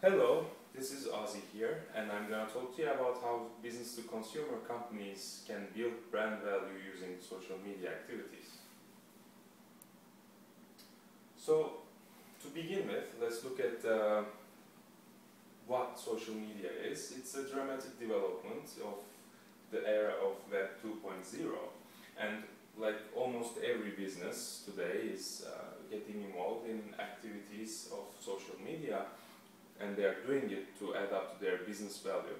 Hello, this is Ozzy here, and I'm going to talk to you about how business-to-consumer companies can build brand value using social media activities. So, to begin with, let's look at what social media is. It's a dramatic development of the era of Web 2.0, and like almost every business today is getting involved in activities of social media, and they are doing it to add up to their business value.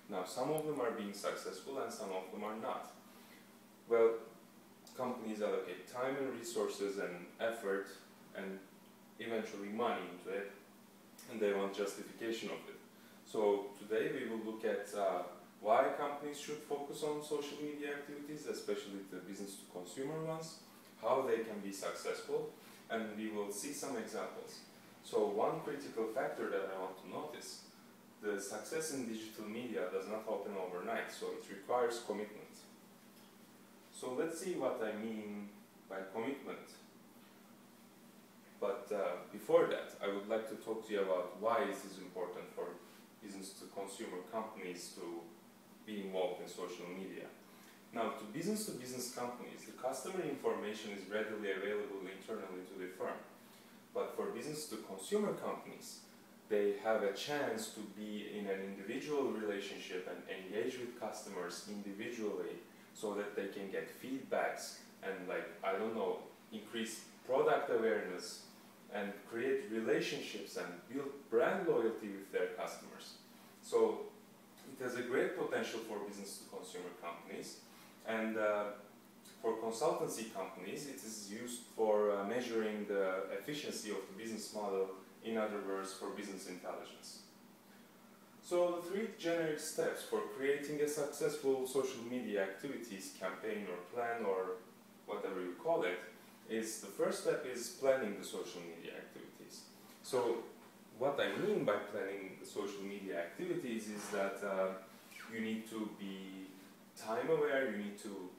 Now, some of them are being successful and some of them are not. Well, companies allocate time and resources and effort and eventually money into it, and they want justification of it. So today we will look at why companies should focus on social media activities, especially the business-to-consumer ones, how they can be successful, and we will see some examples. So one critical factor that I want to notice, the success in digital media does not happen overnight, so it requires commitment. So let's see what I mean by commitment. But before that, I would like to talk to you about why it is important for business-to-consumer companies to be involved in social media. Now, to business companies, the customer information is readily available internally to the firm. But for business-to-consumer companies, they have a chance to be in an individual relationship and engage with customers individually so that they can get feedbacks and, increase product awareness and create relationships and build brand loyalty with their customers. So it has a great potential for business-to-consumer companies, and for consultancy companies, it is used for measuring the efficiency of the business model, in other words, for business intelligence. So the three generic steps for creating a successful social media activities campaign or plan or whatever you call it, is the first step is planning the social media activities. So what I mean by planning the social media activities is that you need to be time aware, you need to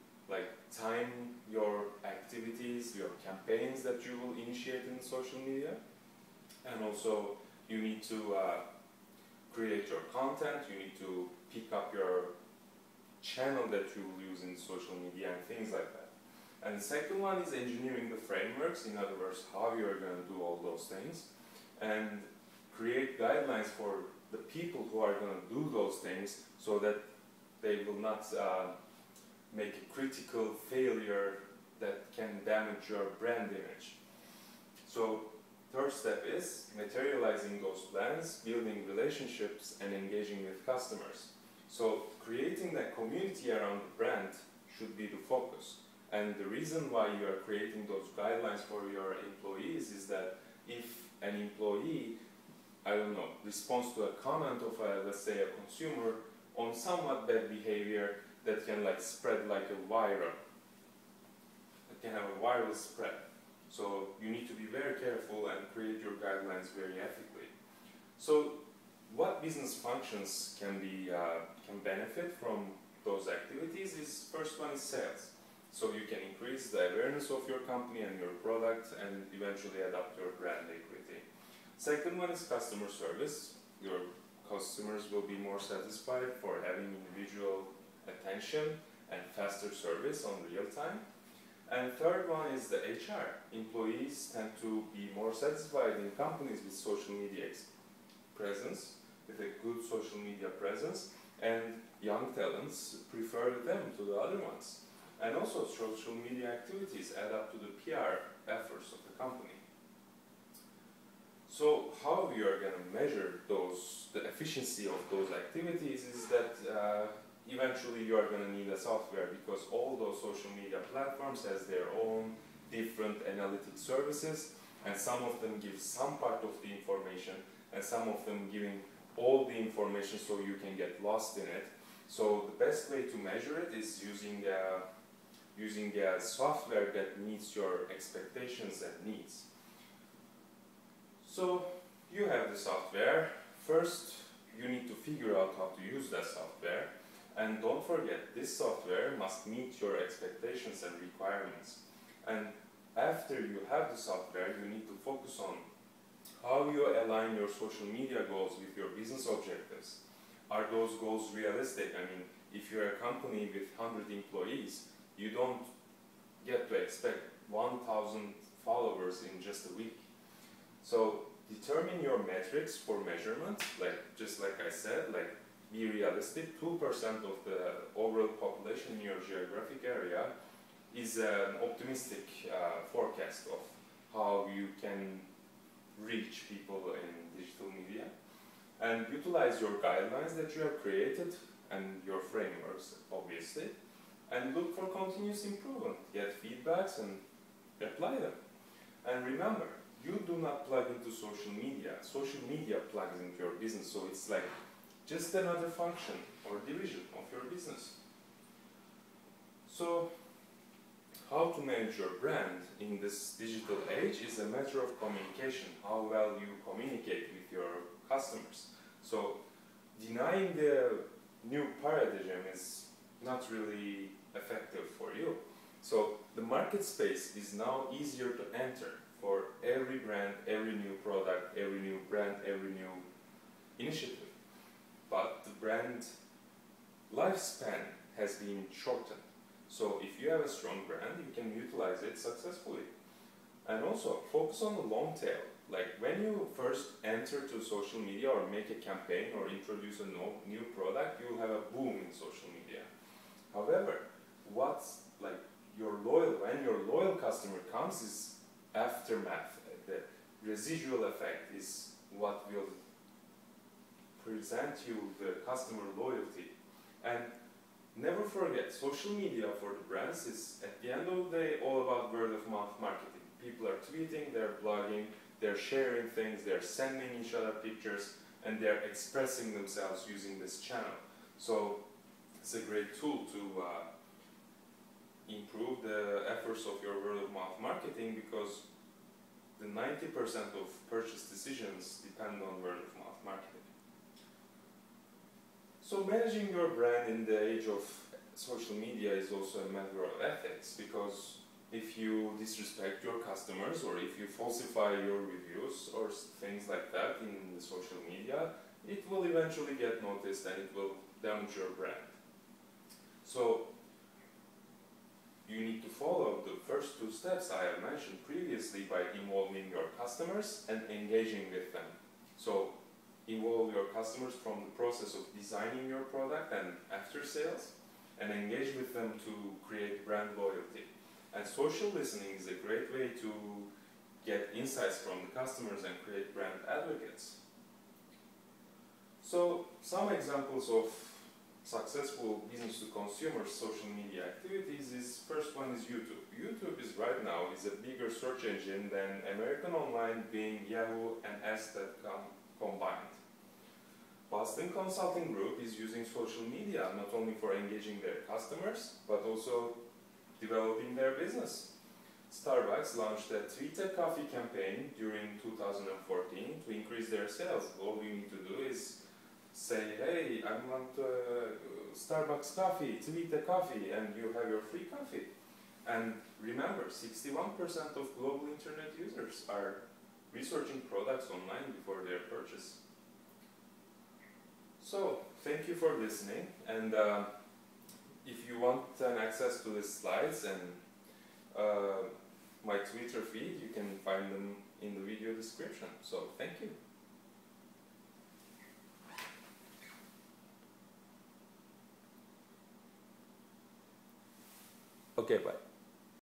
time your activities, your campaigns that you will initiate in social media, and also you need to create your content, you need to pick up your channel that you will use in social media and things like that. And the second one is engineering the frameworks, in other words, how you are going to do all those things, and create guidelines for the people who are going to do those things so that they will not make a critical failure that can damage your brand image. So third step is materializing those plans, building relationships, and engaging with customers. So creating that community around the brand should be the focus. And the reason why you are creating those guidelines for your employees is that if an employee, responds to a comment of let's say a consumer on somewhat bad behavior, that can spread like a viral. It can have a viral spread. So you need to be very careful and create your guidelines very ethically. So what business functions can benefit from those activities is, first one is sales. So you can increase the awareness of your company and your product and eventually adapt your brand equity. Second one is customer service. Your customers will be more satisfied for having individual attention and faster service on real time. And third one is the HR. Employees tend to be more satisfied in companies with social media presence, with a good social media presence, and young talents prefer them to the other ones. And also social media activities add up to the PR efforts of the company. So how we are going to measure the efficiency of those activities is that eventually you are going to need a software, because all those social media platforms has their own different analytic services, and some of them give some part of the information and some of them giving all the information so you can get lost in it. So the best way to measure it is using a software that meets your expectations and needs. So you have the software. First you need to figure out how to use that software. And don't forget, this software must meet your expectations and requirements. And after you have the software, you need to focus on how you align your social media goals with your business objectives. Are those goals realistic? I mean, if you're a company with 100 employees, you don't get to expect 1,000 followers in just a week. So determine your metrics for measurement, just like I said, be realistic. 2% of the overall population in your geographic area is an optimistic forecast of how you can reach people in digital media. And utilize your guidelines that you have created and your frameworks, obviously, and look for continuous improvement. Get feedbacks and apply them. And remember, you do not plug into social media. Social media plugs into your business, so it's like just another function or division of your business. So, how to manage your brand in this digital age is a matter of communication, how well you communicate with your customers. So, denying the new paradigm is not really effective for you. So, the market space is now easier to enter for every brand, every new product, every new brand, every new initiative. But the brand lifespan has been shortened. So if you have a strong brand, you can utilize it successfully. And also focus on the long tail. Like when you first enter to social media or make a campaign or introduce a new product, you'll have a boom in social media. However, when your loyal customer comes is aftermath. The residual effect is what will present you the customer loyalty. And never forget, social media for the brands is, at the end of the day, all about word of mouth marketing. People are tweeting, they're blogging, they're sharing things, they're sending each other pictures, and they're expressing themselves using this channel. So it's a great tool to improve the efforts of your word of mouth marketing, because the 90% of purchase decisions depend on word of mouth marketing. So managing your brand in the age of social media is also a matter of ethics, because if you disrespect your customers or if you falsify your reviews or things like that in the social media, it will eventually get noticed and it will damage your brand. So you need to follow the first two steps I have mentioned previously by involving your customers and engaging with them. So involve your customers from the process of designing your product and after sales, and engage with them to create brand loyalty. And social listening is a great way to get insights from the customers and create brand advocates. So some examples of successful business to consumer social media activities is, first one is YouTube. YouTube is right now is a bigger search engine than American Online, Bing, Yahoo and Ask.com combined. Boston Consulting Group is using social media not only for engaging their customers, but also developing their business. Starbucks launched a Tweet a Coffee campaign during 2014 to increase their sales. All you need to do is say, hey, I want Starbucks coffee, tweet a coffee, and you have your free coffee. And remember, 61% of global internet users are researching products online before their purchase. So, thank you for listening, and if you want access to the slides and my Twitter feed, you can find them in the video description. So, thank you. Okay, bye.